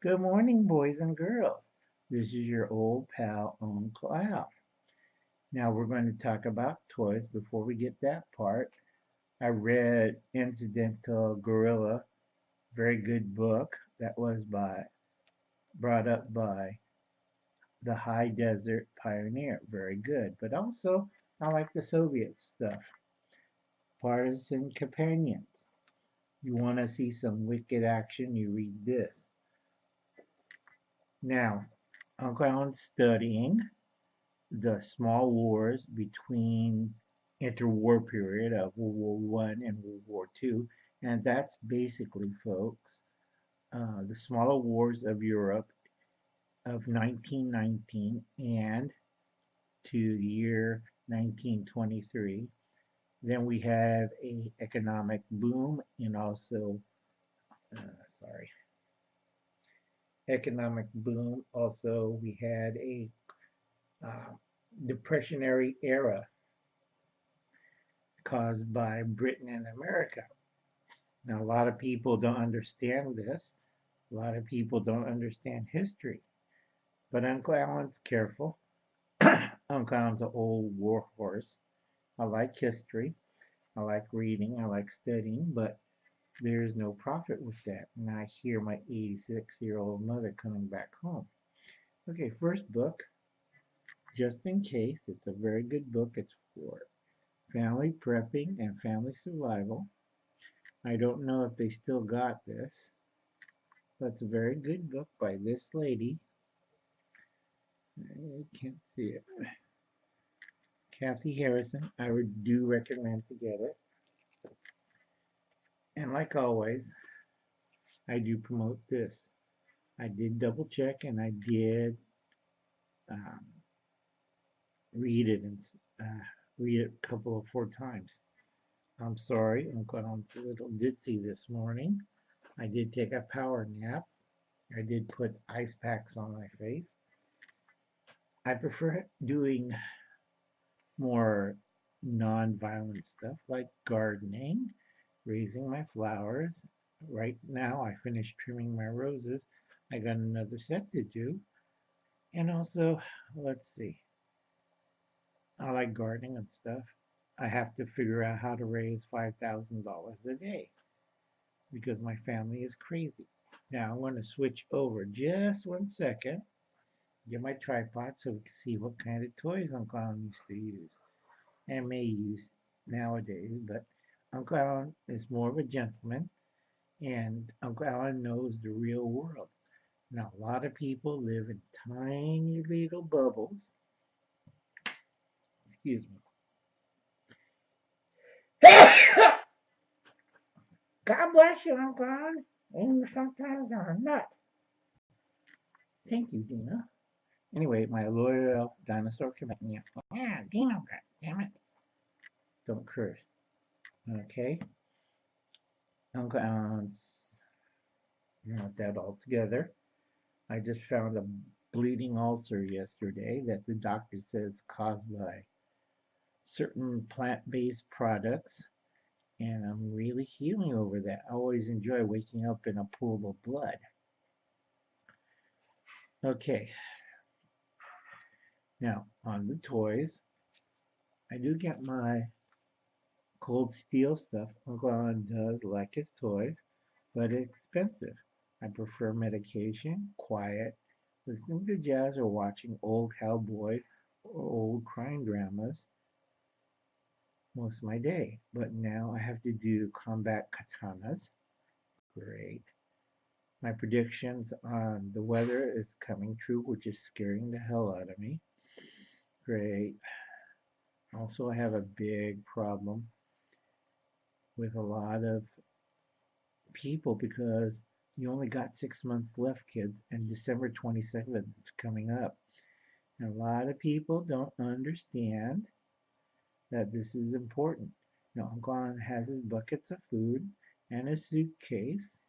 Good morning, boys and girls. This is your old pal, Uncle Al. Now we're going to talk about toys. Before we get that part, I read Incidental Gorilla, very good book that was brought up by the High Desert Pioneer. Very good. But also, I like the Soviet stuff. Partisan Companions. You want to see some wicked action, you read this. Now, Uncle Alan's studying the small wars between interwar period of World War One and World War Two, and that's basically, folks, the smaller wars of Europe of 1919 and to the year 1923. Then we have a economic boom and also, sorry, economic boom. Also, we had a uh, depressionary era caused by Britain and America. Now, a lot of people don't understand this. A lot of people don't understand history. But Uncle Alan's careful. Uncle Alan's an old war horse. I like history. I like reading. I like studying. But there's no profit with that. And I hear my 86-year-old mother coming back home. Okay, first book, just in case. It's a very good book. It's for family prepping and family survival. I don't know if they still got this. That's a very good book by this lady. I can't see it. Kathy Harrison. I do recommend to get it. And like always, I do promote this. I did double check and I did um, read it and read it a couple of 4 times. I'm sorry, I'm going on a little ditzy this morning. I did take a power nap. I did put ice packs on my face. I prefer doing more non-violent stuff like gardening, raising my flowers. Right now, I finished trimming my roses. I got another set to do. And also, let's see, I like gardening and stuff. I have to figure out how to raise $5,000 a day because my family is crazy. Now, I'm going to switch over just 1 second, get my tripod so we can see what kind of toys Uncle Alan used to use and may use nowadays. But Uncle Alan is more of a gentleman, and Uncle Alan knows the real world. Now, a lot of people live in tiny little bubbles. Excuse me. God bless you, Uncle Alan. And sometimes you're a nut. Thank you, Dina. Anyway, my loyal dinosaur companion. Yeah, Dino, God damn it. Don't curse. Okay. Uncle Alan's not that all together. I just found a bleeding ulcer yesterday that the doctor says caused by certain plant-based products, and I'm really healing over that. I always enjoy waking up in a pool of blood. Okay, now on the toys, I do get my cold steel stuff. Uncle Alan does like his toys, but it's expensive. I prefer medication, quiet, listening to jazz, or watching old cowboy or old crime dramas most of my day. But now I have to do combat katanas. Great. My predictions on the weather is coming true, which is scaring the hell out of me. Great. Also, I have a big problem with a lot of people because you only got 6 months left, kids, and December 27th is coming up. And a lot of people don't understand that this is important. Uncle Alan has his buckets of food and a suitcase.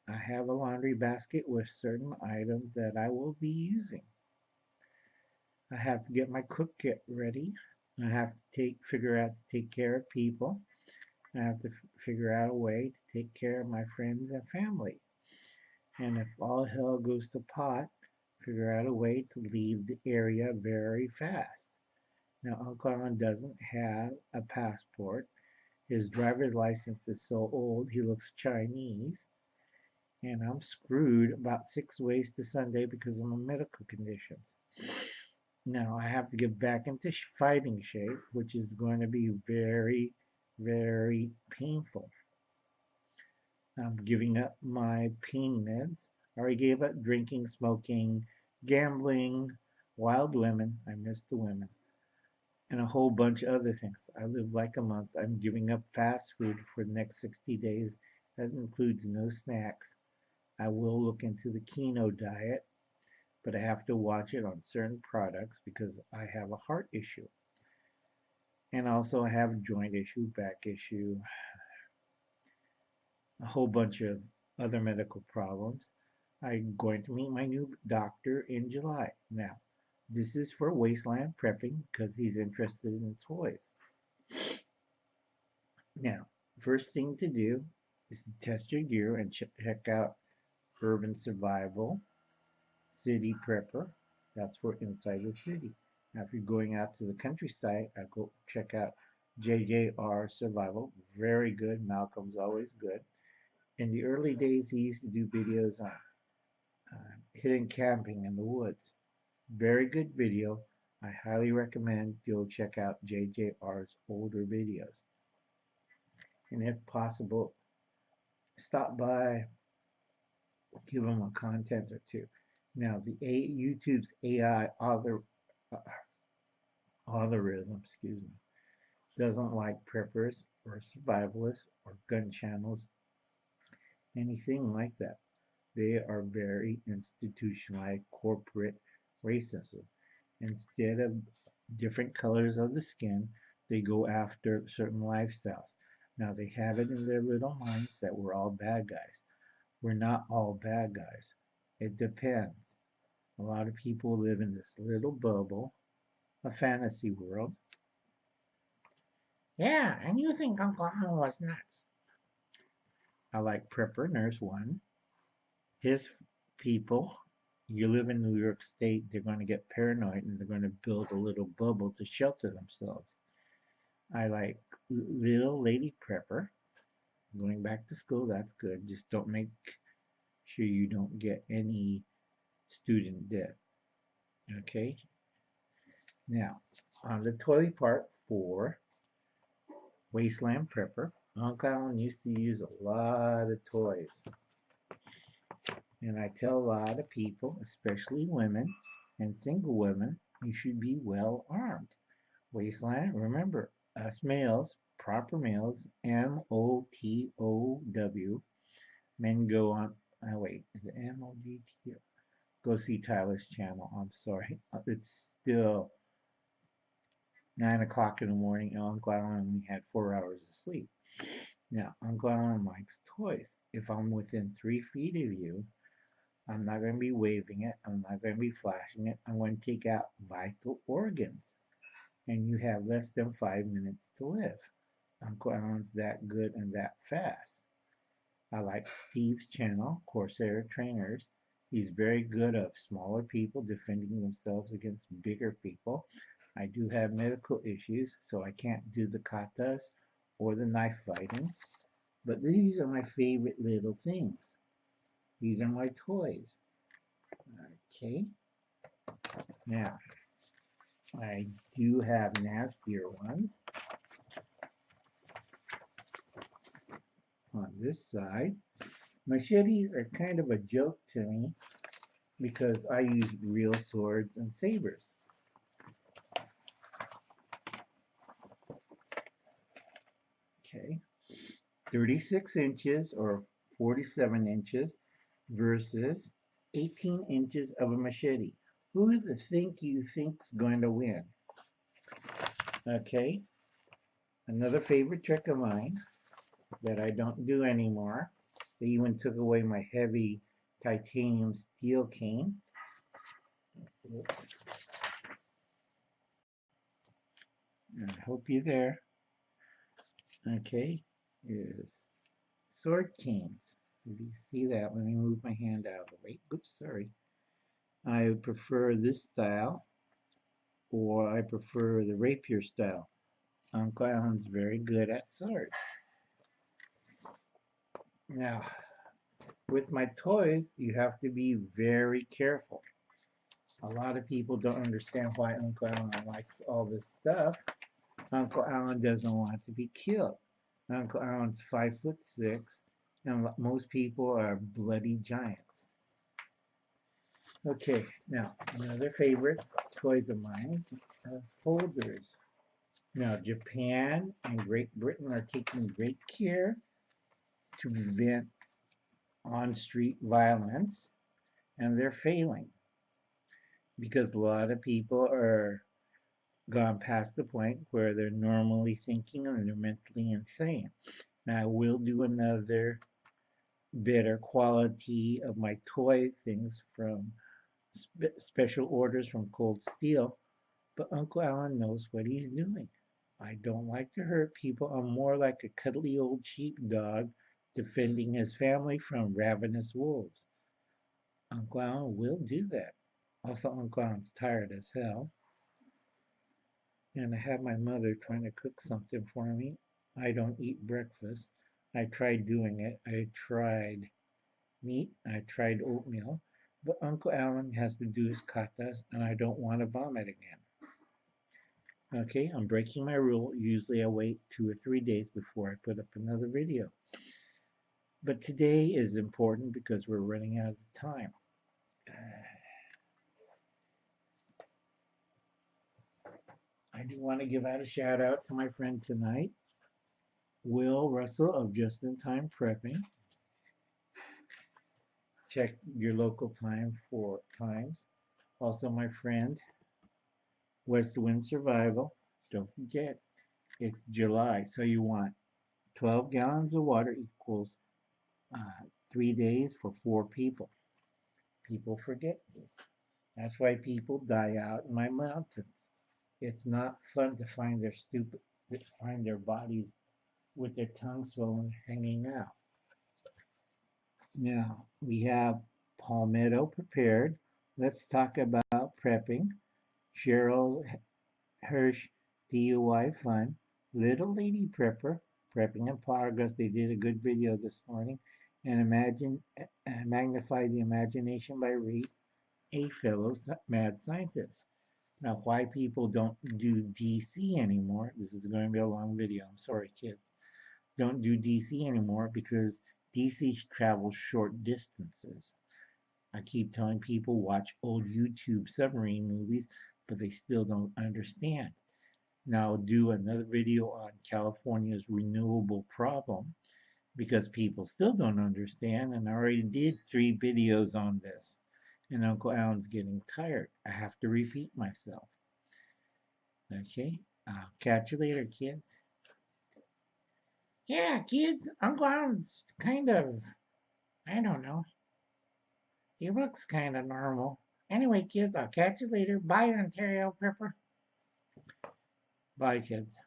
I have a laundry basket with certain items that I will be using. I have to get my cook kit ready. I have to figure out to take care of people. I have to figure out a way to take care of my friends and family. And if all hell goes to pot, figure out a way to leave the area very fast. Now, Uncle Alan doesn't have a passport. His driver's license is so old he looks Chinese. And I'm screwed about 6 ways to Sunday because of my medical conditions. Now, I have to get back into fighting shape, which is going to be very, very painful. I'm giving up my pain meds. I already gave up drinking, smoking, gambling, wild women. I miss the women. And a whole bunch of other things. I live like a month. I'm giving up fast food for the next 60 days. That includes no snacks. I will look into the keto diet, but I have to watch it on certain products because I have a heart issue. And also I have a joint issue, back issue, a whole bunch of other medical problems. I'm going to meet my new doctor in July. Now, this is for Wasteland Prepping because he's interested in toys. Now, first thing to do is to test your gear and check out Urban Survival, City Prepper. That's for inside the city. Now, if you're going out to the countryside, I go check out JJR Survival. Very good. Malcolm's always good. In the early days, he used to do videos on hidden camping in the woods. Very good video. I highly recommend you'll check out JJR's older videos. And if possible, stop by, give them a content or two. Now, the YouTube's AI algorithm, doesn't like preppers or survivalists or gun channels, anything like that. They are very institutionalized corporate racism. Instead of different colors of the skin, they go after certain lifestyles. Now, they have it in their little minds that we're all bad guys. We're not all bad guys. It depends. A lot of people live in this little bubble, a fantasy world. Yeah, and you think Uncle Alan was nuts. I like Prepper Nurse 1. His people, you live in New York State, they're going to get paranoid and they're going to build a little bubble to shelter themselves. I like Little Lady Prepper. Going back to school, that's good. Just don't make sure you don't get any student debt. Okay? Now, on the toy part for Wasteland Prepper, Uncle Alan used to use a lot of toys. And I tell a lot of people, especially women and single women, you should be well armed. Wasteland, remember, us males, proper males, MOTOW, men go on, oh wait, is it MODT? Go see Tyler's channel, I'm sorry. It's still 9 o'clock in the morning, and Uncle Alan only had 4 hours of sleep. Now, Uncle Alan likes toys. If I'm within 3 feet of you, I'm not going to be waving it. I'm not going to be flashing it. I'm going to take out vital organs. And you have less than 5 minutes to live. Uncle Alan's that good and that fast. I like Steve's channel, Corsair Trainers. He's very good of smaller people defending themselves against bigger people. I do have medical issues, so I can't do the katas or the knife fighting. But these are my favorite little things. These are my toys. Okay. Now, I do have nastier ones. On this side, machetes are kind of a joke to me because I use real swords and sabers. Okay. 36 inches or 47 inches versus 18 inches of a machete. Who do you think's going to win? Okay. Another favorite trick of mine that I don't do anymore. They even took away my heavy titanium steel cane. Oops. I hope you're there. Okay, is sword canes. If you see that, let me move my hand out of the way. Oops, sorry. I prefer this style, or I prefer the rapier style. Uncle Alan's very good at swords. Now, with my toys, you have to be very careful. A lot of people don't understand why Uncle Alan likes all this stuff. Uncle Alan doesn't want to be killed. Uncle Alan's 5'6", and most people are bloody giants. Okay, now another favorite toys of mine are folders. Now Japan and Great Britain are taking great care to prevent on-street violence, and they're failing because a lot of people are gone past the point where they're normally thinking and they're mentally insane. Now I will do another better quality of my toy things from special orders from Cold Steel, but Uncle Alan knows what he's doing. I don't like to hurt people. I'm more like a cuddly old sheepdog defending his family from ravenous wolves. Uncle Alan will do that. Also, Uncle Alan's tired as hell. And I have my mother trying to cook something for me. I don't eat breakfast. I tried doing it. I tried meat. I tried oatmeal. But Uncle Alan has to do his katas, and I don't want to vomit again. Okay, I'm breaking my rule. Usually I wait 2 or 3 days before I put up another video. But today is important because we're running out of time. I do want to give out a shout out to my friend tonight, Will Russell of Just in Time Prepping. Check your local time for times. Also my friend, Westwind Survival. Don't forget, it's July, so you want 12 gallons of water equals 3 days for 4 people. People forget this. That's why people die out in my mountains. It's not fun to find their bodies with their tongues swollen hanging out. Now we have palmetto prepared. Let's talk about prepping. Cheryl Hirsch DIY Fun, Little Lady Prepper, Prepping in Progress. They did a good video this morning. And Magnify the Imagination by Reed, a fellow mad scientist. Now, why people don't do DC anymore, this is going to be a long video, I'm sorry kids, don't do DC anymore because DC travels short distances. I keep telling people watch old YouTube submarine movies, but they still don't understand. Now I'll do another video on California's renewable problem because people still don't understand, and I already did 3 videos on this. And Uncle Alan's getting tired. I have to repeat myself. Okay, I'll catch you later, kids. Yeah, kids, Uncle Alan's kind of, I don't know. He looks kind of normal. Anyway, kids, I'll catch you later. Bye, Ontario Prepper. Bye, kids.